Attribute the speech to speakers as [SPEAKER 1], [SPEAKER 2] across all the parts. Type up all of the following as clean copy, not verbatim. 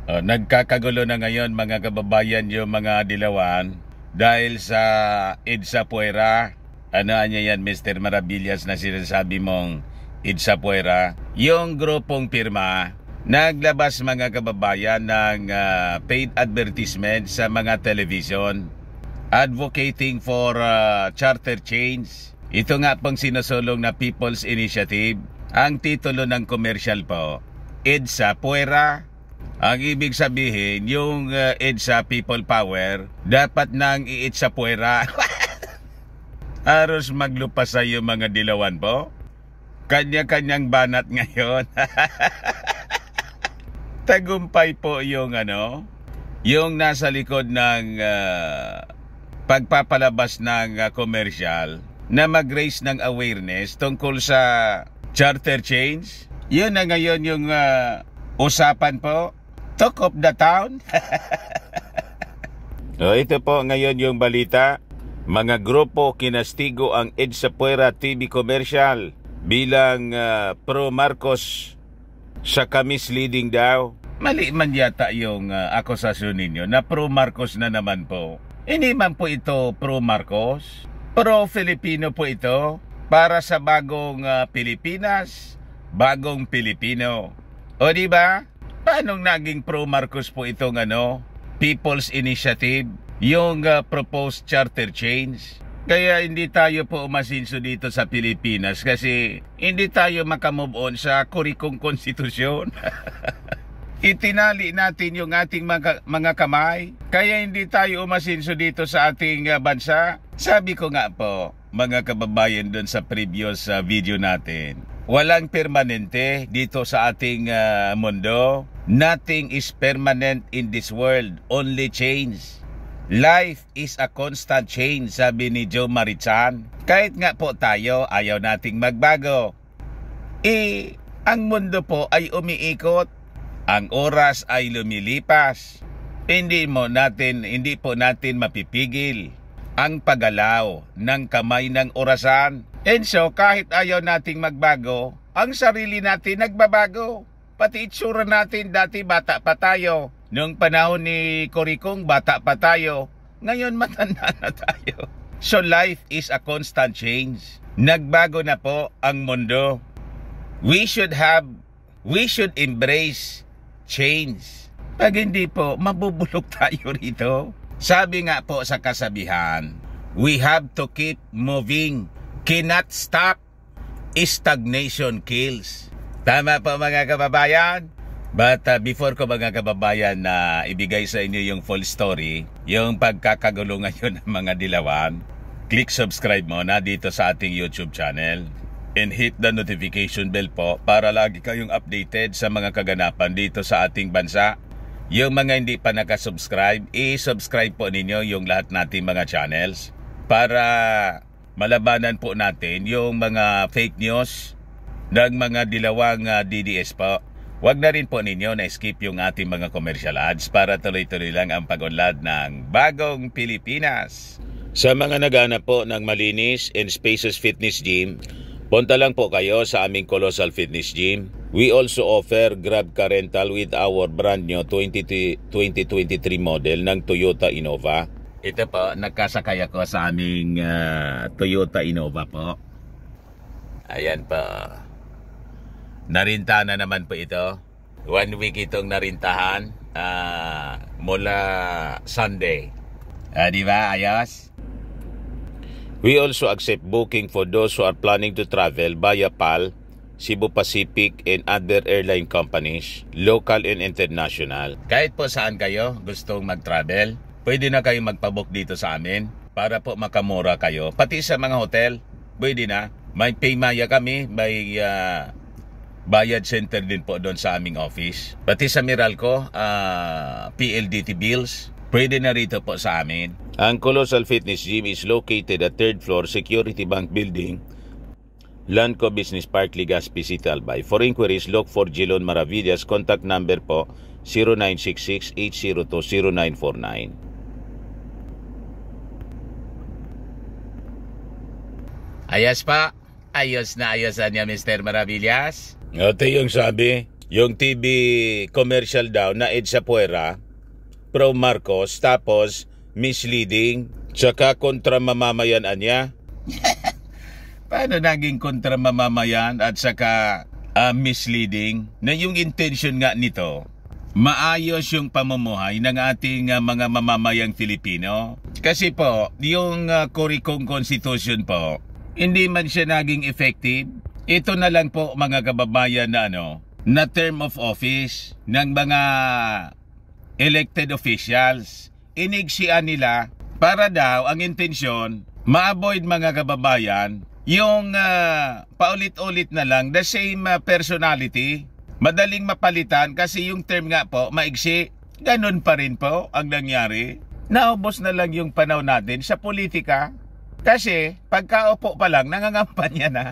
[SPEAKER 1] Nagkakagulo na ngayon mga kababayan yung mga dilawan dahil sa EDSA Puera. Ano niya yan, Mr. Maravillas, na sinasabi mong EDSA Puera? Yung grupong pirma naglabas mga kababayan ng paid advertisement sa mga television advocating for charter change. Ito nga pong sinusulong na People's Initiative. Ang titulo ng commercial po, EDSA Puera. Ang ibig sabihin, yung EDSA People Power, dapat nang i-EDSA Puera. Aros maglupas sa yung mga dilawan po. Kanya-kanyang banat ngayon. Tagumpay po yung yung nasa likod ng pagpapalabas ng commercial na mag-raise ng awareness tungkol sa charter change. Yun na ngayon yung usapan po. Talk of the town. Ito po ngayon yung balita. Mga grupo kinastigo ang EDSA Puera TV commercial bilang pro-Marcos sa misleading daw. Mali man yata yung akusasyon ninyo na pro-Marcos na naman po. Hindi man po ito pro-Marcos. Pro-Filipino po ito para sa bagong Pilipinas, bagong Pilipino. O diba? Paano naging pro-Marcos po itong People's Initiative, yung proposed charter change? Kaya hindi tayo po umasinso dito sa Pilipinas kasi hindi tayo makamove on sa kurikong konstitusyon. Itinali natin yung ating mga kamay, kaya hindi tayo umasinso dito sa ating bansa. Sabi ko nga po, mga kababayan doon sa previous video natin, walang permanente dito sa ating mundo. Nothing is permanent in this world, only change. Life is a constant change, sabi ni Joe Marichan. Kahit nga po tayo, ayaw nating magbago. Ang mundo po ay umiikot. Ang oras ay lumilipas. Hindi po natin mapipigil ang paggalaw ng kamay ng orasan. And so, kahit ayaw nating magbago, ang sarili natin nagbabago. Pati itsura natin, dati bata pa tayo. Noong panahon ni Korikong, bata pa tayo. Ngayon, matanda na tayo. So, life is a constant change. Nagbago na po ang mundo. We should embrace change. Pag hindi po, mabubulok tayo rito. Sabi nga po sa kasabihan, we have to keep moving. Cannot stop. Stagnation kills. Tama po mga kababayan? But before ko mga kababayan na ibigay sa inyo yung full story, yung pagkakagulo ngayon ng mga dilawan, click subscribe muna dito sa ating YouTube channel and hit the notification bell po para lagi kayong updated sa mga kaganapan dito sa ating bansa. Yung mga hindi pa nakasubscribe, i-subscribe po ninyo yung lahat nating mga channels para malabanan po natin yung mga fake news ng mga dilawang DDS po. Huwag na rin po ninyo na-skip yung ating mga commercial ads para tuloy-tuloy lang ang pag-unlad ng bagong Pilipinas. Sa mga naghahanap po ng malinis and spacious fitness gym, punta lang po kayo sa aming Colossal Fitness Gym. We also offer Grab Car Rental with our brand new 2023 model ng Toyota Innova. Ito po, nagkasakay ako sa aming Toyota Innova po. Ayan po. Narinta na naman po ito. 1 week itong narintahan mula Sunday. Diba, ayos? We also accept booking for those who are planning to travel via PAL, Cebu Pacific and other airline companies, local and international. Kahit po saan kayo gustong mag-travel, pwede na kayo magpabook dito sa amin para po makamura kayo. Pati sa mga hotel, pwede na. May Paymaya kami, may bayad center din po doon sa aming office. Pati sa Meralco, PLDT bills, pwede na rito po sa amin. Ang Colossal Fitness Gym is located at 3rd floor Security Bank Building, Lanco Business Park, Legazpi City, Albay. For inquiries, look for Jilon Maravillas. Contact number po 0966-802-0949. Ayos pa. Ayos na ayosan niya, Mr. Maravillas. Ito yung sabi. Yung TV commercial daw na EDSA Puera, pro Marcos, tapos misleading, tsaka kontra mamamayan niya. Paano naging kontra mamamayan at saka misleading? Na yung intention nga nito, maayos yung pamumuhay ng ating mga mamamayang Filipino. Kasi po, yung Kurikong Constitution po, hindi man siya naging effective. Ito na lang po mga kababayan na na term of office ng mga elected officials. Inigsian nila para daw ang intensyon, ma-avoid mga kababayan, yung paulit-ulit na lang the same personality, madaling mapalitan kasi yung term nga po maigsi. Ganun pa rin po ang nangyari. Naubos na lang yung panahon natin sa politika kasi pagkaupo pa lang nangangampanya na.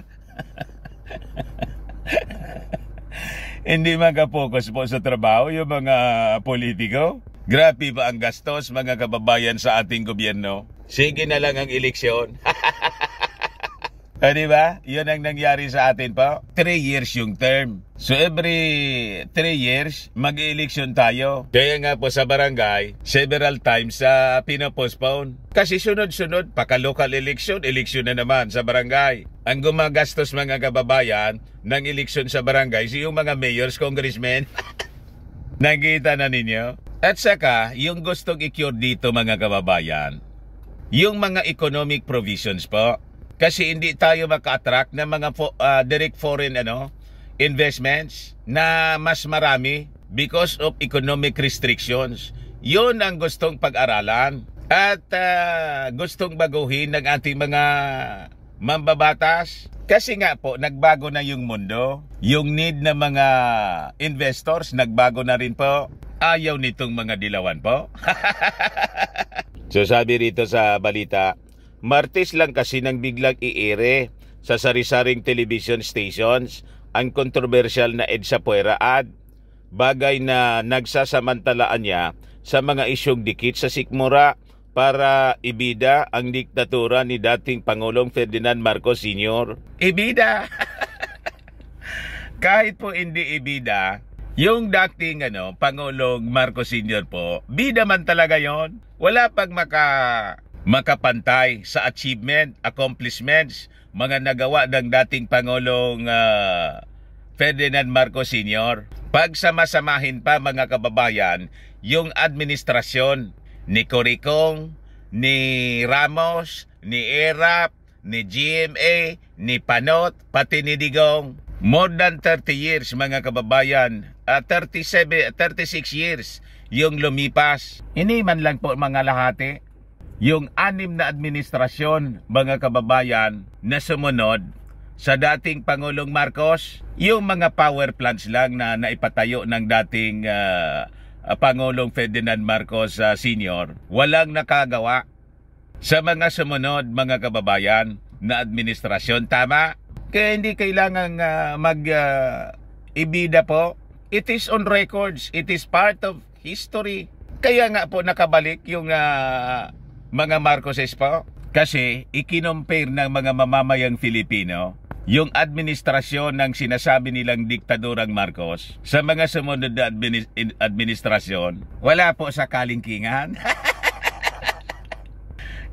[SPEAKER 1] Hindi makapokus po sa trabaho yung mga politiko. Grabe ba ang gastos mga kababayan sa ating gobyerno? Sige na lang ang eleksyon. Diba? Yun ang nangyari sa atin po. 3 years yung term. So every 3 years, mag-eleksyon tayo. Kaya nga po sa barangay, several times pinapostpone. Kasi sunod-sunod, paka-local election, eleksyon na naman sa barangay. Ang gumagastos mga kababayan ng eleksyon sa barangay, yung mga mayors, congressmen. Nakita na ninyo? At saka, yung gustong i-cure dito mga kababayan, yung mga economic provisions po. Kasi hindi tayo maka-attract ng mga direct foreign investments na mas marami because of economic restrictions. Yun ang gustong pag-aralan at gustong baguhin ng ating mga mambabatas. Kasi nga po, nagbago na yung mundo. Yung need ng mga investors, nagbago na rin po. Ayaw nitong mga dilawan po. So sabi rito sa balita, Martes lang kasi nang biglang iire sa sari-saring television stations ang kontrobersyal na EDSA Puera ad, bagay na nagsasamantalaan niya sa mga isyong dikit sa sikmura para ibida ang diktatura ni dating Pangulong Ferdinand Marcos Sr. Ibida! Kahit po hindi ibida, yung dating Pangulong Marcos Sr. po, bida man talaga yon. Wala pang makapantay sa achievement, accomplishments, mga nagawa ng dating Pangulong Ferdinand Marcos Sr. Pagsamasamahin pa mga kababayan, yung administrasyon ni Kurikong, ni Ramos, ni ERAP, ni GMA, ni Panot, pati ni Digong. More than 30 years mga kababayan, 36 years yung lumipas. Ini man lang po mga lahati. Yung 6 na administrasyon, mga kababayan, na sumunod sa dating Pangulong Marcos, yung mga power plants lang na naipatayo ng dating Pangulong Ferdinand Marcos Sr., walang nakagawa. Sa mga sumunod, mga kababayan, na administrasyon, tama? Kaya hindi kailangan ibida po. It is on records. It is part of history. Kaya nga po nakabalik yung mga Marcoses po, kasi ikinompare ng mga mamamayang Filipino yung administrasyon ng sinasabi nilang diktadurang Marcos sa mga sumunod na administrasyon. Wala po sa kalingkingan.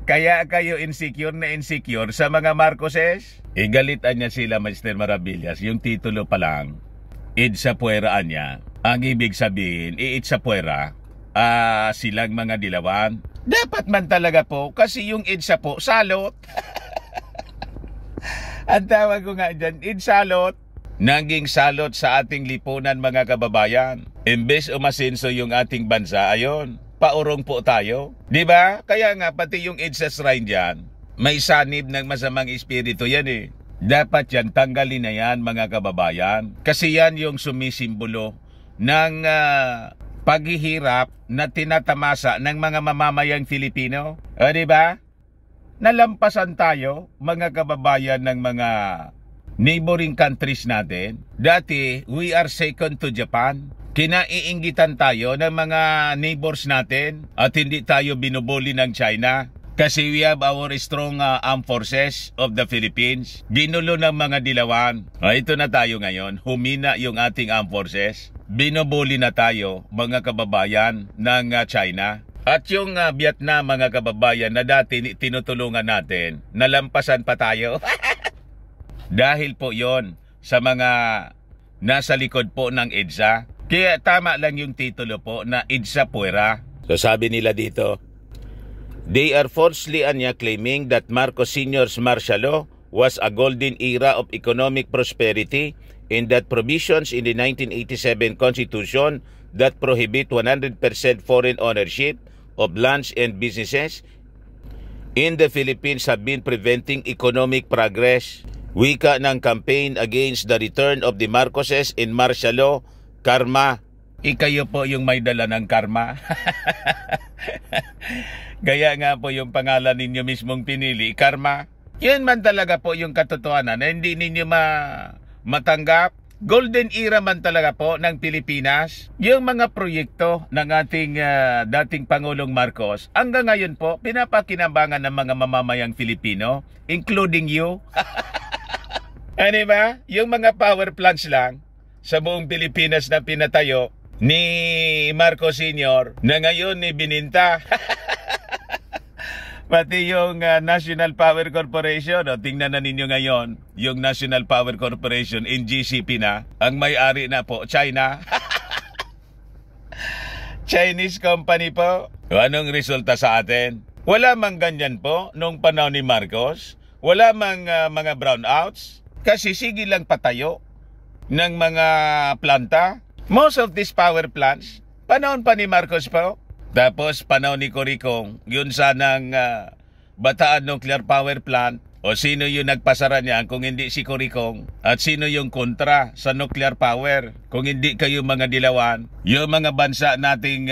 [SPEAKER 1] Kaya kayo insecure na insecure sa mga Marcoses. Igalitan niya sila, Mr. Maravillas, yung titulo pa lang, EDSA Puera niya. Ang ibig sabihin, EDSA Puera, silang mga dilawan. Dapat man talaga po, kasi yung EDSA po, salot. Ang tawag ko nga dyan, salot. Naging salot sa ating lipunan mga kababayan. Imbes umasenso yung ating bansa, ayon, paurong po tayo. Diba? Kaya nga, pati yung EDSA shrine dyan, may sanib ng masamang espiritu yan eh. Dapat yan, tanggalin na yan mga kababayan. Kasi yan yung sumisimbolo ng paghihirap na tinatamasa ng mga mamamayang Filipino. O diba? Nalampasan tayo, mga kababayan ng mga neighboring countries natin. Dati, we are second to Japan. Kinaiinggitan tayo ng mga neighbors natin at hindi tayo binubuli ng China. Kasi we have our strong armed forces of the Philippines. Ginulo ng mga dilawan. Ito na tayo ngayon. Humina yung ating armed forces. Binubuli na tayo, mga kababayan ng China. At yung Vietnam, mga kababayan, na dati tinutulungan natin, nalampasan pa tayo. Dahil po yon sa mga nasa likod po ng EDSA. Kaya tama lang yung titulo po na EDSA Puwera. So sabi nila dito, they are falsely claiming that Marcos Sr.'s martial law was a golden era of economic prosperity and that provisions in the 1987 Constitution that prohibit 100% foreign ownership of lands and businesses in the Philippines have been preventing economic progress. Wika ng campaign against the return of the Marcoses in martial law, karma. Ikayo po yung may dala ng karma. Gaya nga po yung pangalan ninyo mismong pinili, karma. Yan man talaga po yung katotohanan na hindi ninyo matanggap. Golden era man talaga po ng Pilipinas. Yung mga proyekto ng ating dating Pangulong Marcos, hanggang ngayon po, pinapakinabangan ng mga mamamayang Filipino, including you. Ano ba? Yung mga power plants lang sa buong Pilipinas na pinatayo ni Marcos Sr. na ngayon ni bininta. Pati yung National Power Corporation, tingnan na ninyo ngayon, yung National Power Corporation, NGCP na, ang may-ari na po, China. Chinese company po. Anong resulta sa atin? Wala mang ganyan po nung panahon ni Marcos. Wala mang mga brownouts. Kasi sige lang patayo ng mga planta. Most of these power plants, panahon pa ni Marcos po. Tapos panahon ni Coricong, yun sanang Bataan Nuclear Power Plant, o sino yung nagpasara niya kung hindi si Coricong, at sino yung kontra sa nuclear power kung hindi kayo mga dilawan. Yung mga bansa nating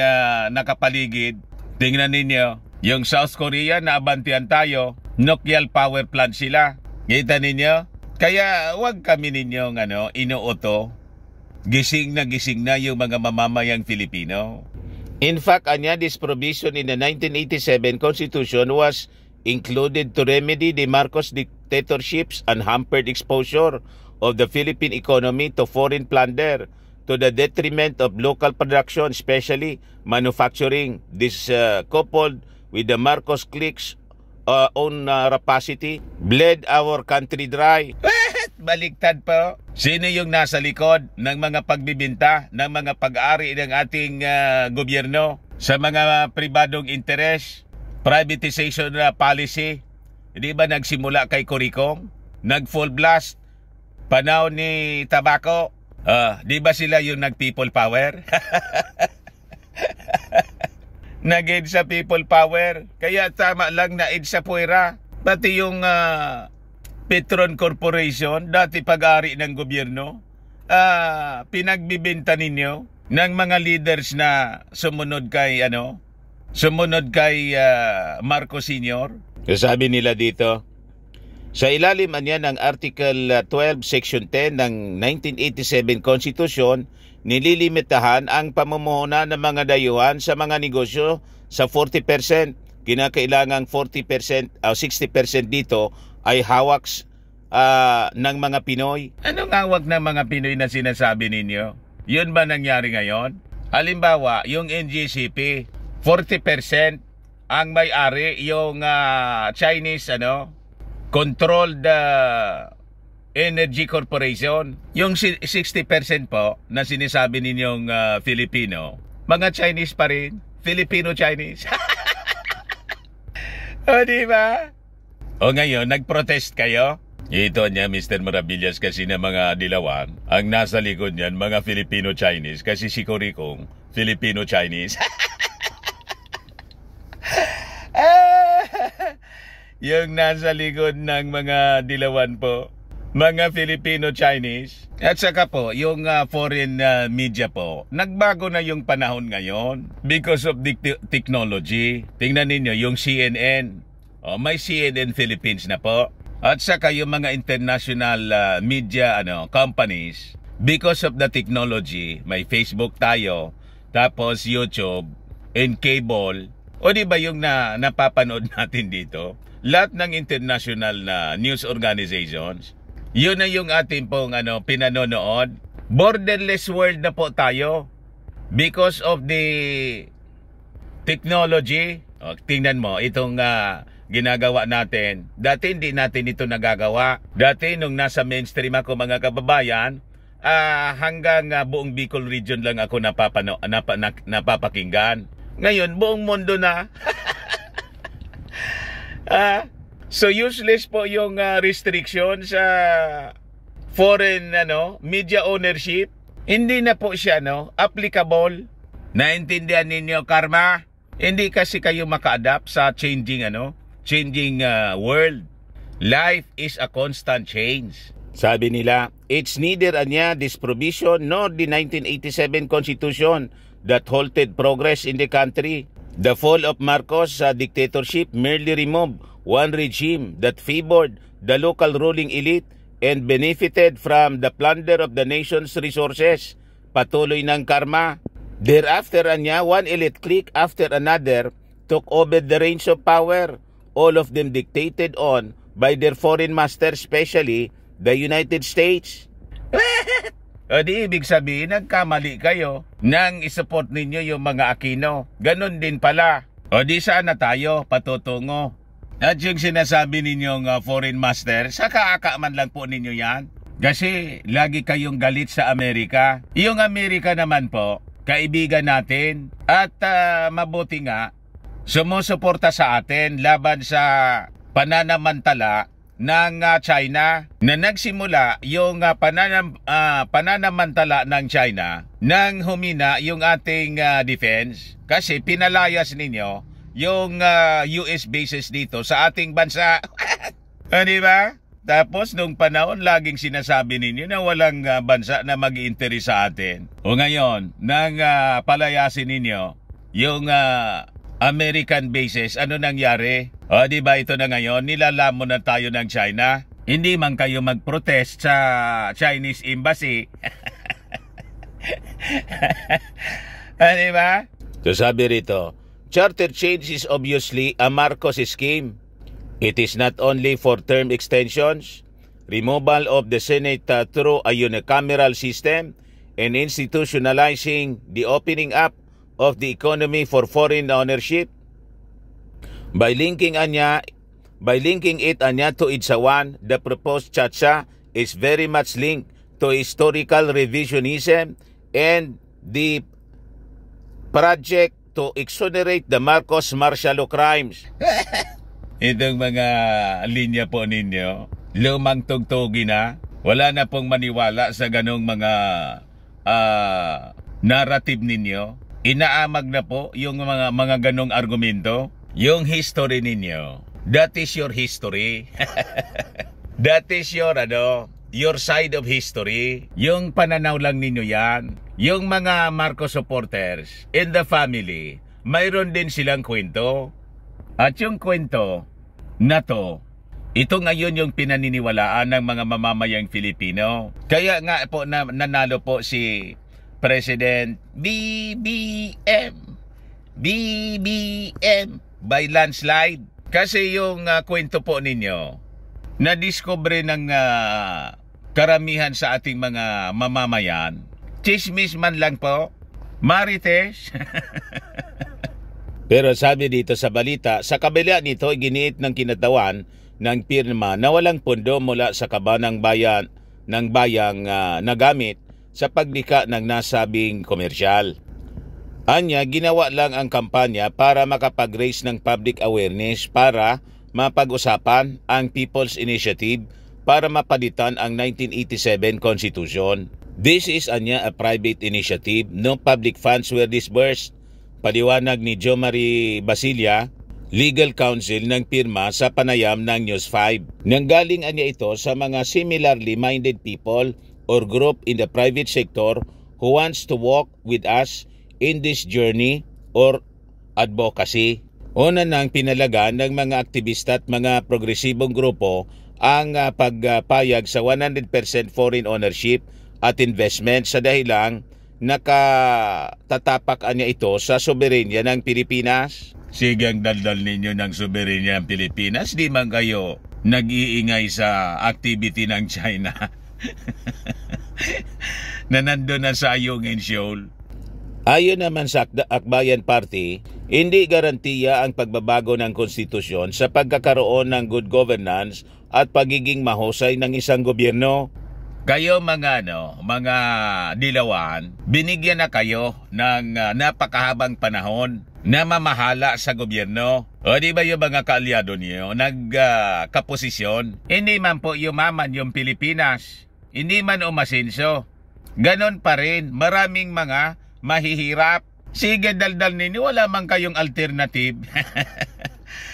[SPEAKER 1] nakapaligid, tingnan ninyo, yung South Korea na abantian tayo, nuclear power plant sila. Kita ninyo? Kaya wag kami ninyong inuuto. Gising na yung mga mamamayang Filipino. In fact, this provision in the 1987 Constitution was included to remedy the Marcos dictatorships and hampered exposure of the Philippine economy to foreign plunder to the detriment of local production, especially manufacturing. This coupled with the Marcos cliques own rapacity bled our country dry. Baliktad po. Sino yung nasa likod ng mga pagbibinta, ng mga pag-aari ng ating gobyerno sa mga pribadong interes? Privatization policy. Di ba nagsimula kay Coricong? Nag-full blast. Panahon ni Tabaco. Di ba sila yung nag-people power? Nag-aid sa people power. Kaya tama lang na aid sa puwera. Pati yung Petron Corporation, dati pag-ari ng gobyerno, pinagbibenta ninyo ng mga leaders na sumunod kay Marcos Sr. Sabi nila dito, sa ilalim ng Article 12, Section 10 ng 1987 Constitution, nililimitahan ang pamumuhunan ng mga dayuhan sa mga negosyo sa 40%. Kinakailangang 40% o 60% dito ay hawak ng mga Pinoy. Anong hawak ng mga Pinoy na sinasabi ninyo? Yun ba nangyari ngayon? Halimbawa, yung NGCP, 40% ang may-ari, yung Chinese controlled Energy Corporation. Yung 60% po na sinasabi ninyong Filipino, mga Chinese pa rin. Filipino-Chinese. O, diba? O ngayon, nag-protest kayo? Ito niya, Mr. Maravillas, kasi na mga dilawan. Ang nasa likod niyan, mga Filipino-Chinese. Kasi si Coricong, Filipino-Chinese. Yung nasa likod ng mga dilawan po, mga Filipino-Chinese. At saka po, yung foreign media po, nagbago na yung panahon ngayon because of the technology. Tingnan ninyo, yung CNN. May CNN Philippines na po. At saka yung mga international media companies, because of the technology, may Facebook tayo, tapos YouTube, and cable, O di ba yung napapanood natin dito? Lahat ng international na news organizations, yun na yung ating pong pinanonood. Borderless world na po tayo because of the technology. O, tingnan mo, itong ginagawa natin. Dati hindi natin ito nagagawa. Dati nung nasa mainstream ako mga kababayan, hanggang buong Bicol region lang ako napapakinggan. Ngayon, buong mundo na. So useless po yung restriction sa foreign media ownership. Hindi na po siya applicable. Naintindihan ninyo, Karma? Hindi kasi kayo maka-adapt sa changing world. Life is a constant change. Sabi nila, it's neither this provision nor the 1987 Constitution that halted progress in the country. The fall of Marcos' dictatorship merely removed one regime that favored the local ruling elite and benefited from the plunder of the nation's resources. Patuloy ng Karma. Thereafter, one elite clique after another took over the reins of power, all of them dictated on by their foreign masters, especially the United States. O di ibig sabihin, nagkamali kayo nang isupport ninyo yung mga Aquino. Ganon din pala. O di saan na tayo patutungo? At yung sinasabi ninyong foreign master, sa kaaka man lang po ninyo yan. Kasi lagi kayong galit sa Amerika. Yung Amerika naman po, kaibigan natin. At mabuti nga, sumusuporta sa atin laban sa pananamantala ng China na nagsimula yung pananamantala ng China nang humina yung ating defense kasi pinalayas ninyo yung US bases dito sa ating bansa. Di ba? Tapos nung panahon laging sinasabi ninyo na walang bansa na mag-i-interest sa atin. O ngayon, nang palayasin ninyo yung American bases, ano nangyari? O di ba ito na ngayon, nilalamon na tayo ng China. Hindi man kayo mag-protest sa Chinese embassy. Di ba? So sabi rito, charter change is obviously a Marcos scheme. It is not only for term extensions, removal of the Senate through a unicameral system, and institutionalizing the opening up of the economy for foreign ownership. By linking it to Itzawan, the proposed Chacha is very much linked to historical revisionism and the project to exonerate the Marcos martial law crimes. Itong mga linya po ninyo, lumang tugtugi na. Wala na pong maniwala sa ganong mga narrative ninyo. Inaamag na po yung mga ganong argumento. Yung history ninyo, that is your history. That is your side of history. Yung pananaw lang ninyo yan. Yung mga Marcos supporters in the family, mayroon din silang kwento. At yung kwento na to, ito ngayon yung pinaniniwalaan ng mga mamamayang Filipino. Kaya nga po nanalo po si President BBM by landslide. Kasi yung kwento po ninyo, na-discover ng karamihan sa ating mga mamamayan, chismis man lang po, marites. Pero sabi dito sa balita, sa kabila nito, giniit ng kinatawan ng pirma na walang pondo mula sa kabanang bayan ng bayang nagamit sa paglikha ng nasabing komersyal. Anya, ginawa lang ang kampanya para makapag-raise ng public awareness para mapag-usapan ang People's Initiative para mapalitan ang 1987 Constitution. This is a private initiative. No public funds were disbursed. Paliwanag ni Jo Marie Basilia, legal counsel ng pirma sa panayam ng News 5. Nanggaling ito sa mga similarly minded people or group in the private sector who wants to walk with us in this journey or advocacy. Una nang pinalagan ng mga aktivista at mga progresibong grupo ang pagpayag sa 100% foreign ownership at investment sa dahilang nakatatapak niya ito sa soberenya ng Pilipinas. Sigang daldal ninyo ng soberenya ng Pilipinas, di man kayo nag-iingay sa activity ng China na nandun na sa Ayungin Shoal. Ayon naman sa Akbayan Party, hindi garantiya ang pagbabago ng konstitusyon sa pagkakaroon ng good governance at pagiging mahusay ng isang gobyerno. Kayo mga dilawan, binigyan na kayo ng napakahabang panahon na mamahala sa gobyerno. O di ba yung mga kaalyado niyo nagkaposisyon? Hindi man po yumaman yung Pilipinas, hindi man umasenso. Ganon pa rin, maraming mga mahihirap. Sige, daldal ninyo, wala man kayong alternative.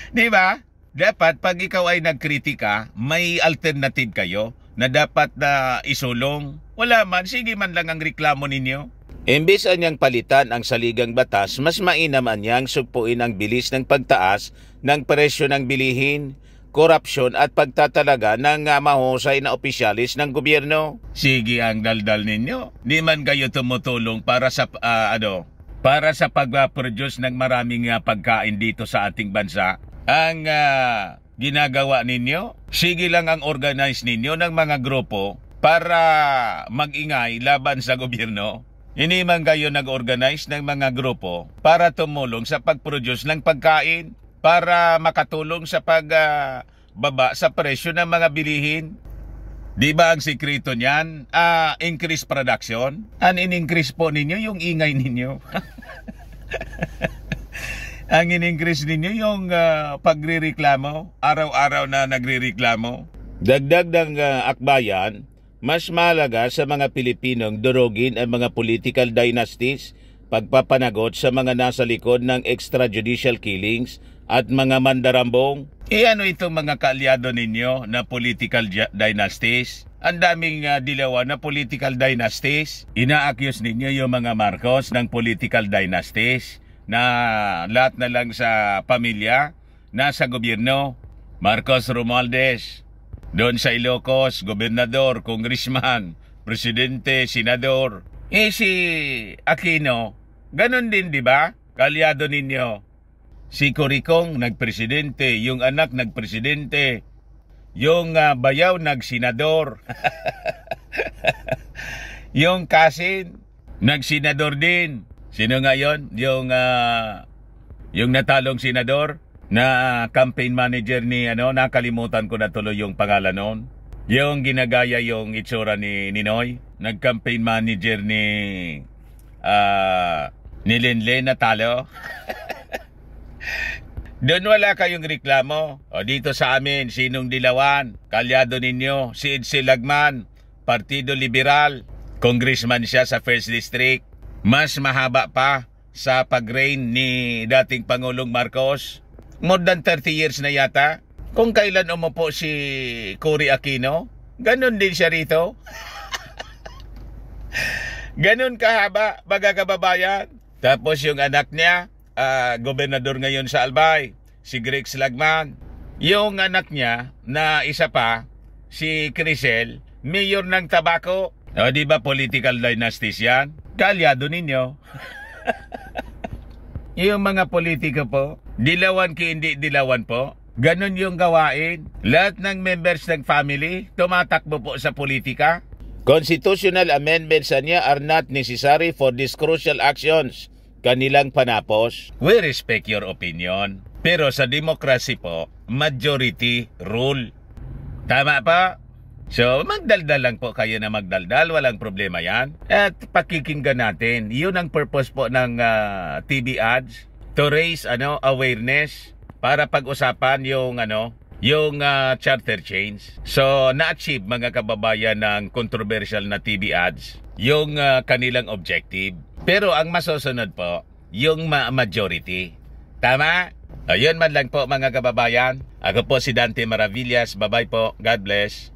[SPEAKER 1] Di ba? Dapat pag ikaw ay nagkritika, may alternative kayo na dapat na isulong. Wala man, sige man lang ang reklamo ninyo. Imbis anyang palitan ang saligang batas, mas mainam anyang sugpuin ang bilis ng pagtaas ng presyo ng bilihin, korupsyon at pagtatalaga ng mahusay na opisyalis ng gobyerno. Sige ang daldal ninyo. Di man kayo tumutulong para sa pag-produce ng maraming pagkain dito sa ating bansa. Ang ginagawa ninyo, sige lang ang organize ninyo ng mga grupo para mag-ingay laban sa gobyerno. Hindi man kayo nag-organize ng mga grupo para tumulong sa pag-produce ng pagkain, para makatulong sa pagbaba sa presyo ng mga bilihin. Di ba ang sikreto niyan? Increase production. Ang in-increase po ninyo yung ingay ninyo. Ang in-increase ninyo yung pagre-reklamo, araw-araw na nagre-reklamo. Dagdag ng akbayan, mas mahalaga sa mga Pilipinong durugin ang mga political dynasties, pagpapanagot sa mga nasa likod ng extrajudicial killings at mga mandarambong. Ano itong mga kaalyado ninyo na political dynasties? Ang daming dilawan na political dynasties. Ina-accuse ninyo yung mga Marcos ng political dynasties na lahat na lang sa pamilya, nasa gobyerno. Marcos Romualdez, doon sa Ilocos, gobernador, congressman, presidente, senador. Si Aquino, ganun din, di ba? Kaalyado ninyo. Si Coricong, nagpresidente. Yung anak, nagpresidente. Yung bayaw, nagsenador. Yung Kasin, nagsenador din. Sino nga yun? Yung natalong senador na campaign manager ni nakalimutan ko na tuloy yung pangalan noon. Yung ginagaya yung itsura ni Ninoy, nag-campaign manager ni Lenlen natalo. Doon wala kayong reklamo. O dito sa amin, sinong dilawan? Kaalyado ninyo, si Edsel Lagman, Partido Liberal. Congressman siya sa 1st District. Mas mahaba pa sa pag-reign ni dating Pangulong Marcos. More than 30 years na yata. Kung kailan umupo si Cory Aquino, ganun din siya rito. Ganun kahaba, mga kababayan. Tapos yung anak niya, gobernador ngayon sa Albay, si Greg Slagman. Yung anak niya na isa pa, si Crisel, mayor ng Tabaco. O di ba political dynasties yan? Kaalyado ninyo. Yung mga politiko po, dilawan ki hindi dilawan po. Ganon yung gawain. Lahat ng members ng family, tumatakbo po sa politika. Constitutional amendments niya are not necessary for these crucial actions. Kanilang panapos. We respect your opinion. Pero sa democracy po, majority rule. Tama pa? So, magdaldal lang po kayo na magdaldal. Walang problema yan. At pakikinggan natin. Yun ang purpose po ng TV ads. To raise awareness para pag-usapan yung charter change. So, na-achieve mga kababayan ng controversial na TV ads yung kanilang objective. Pero ang masusunod po, yung majority. Tama? Ayun man lang po mga kababayan. Ako po si Dante Maravillas. Bye-bye po. God bless.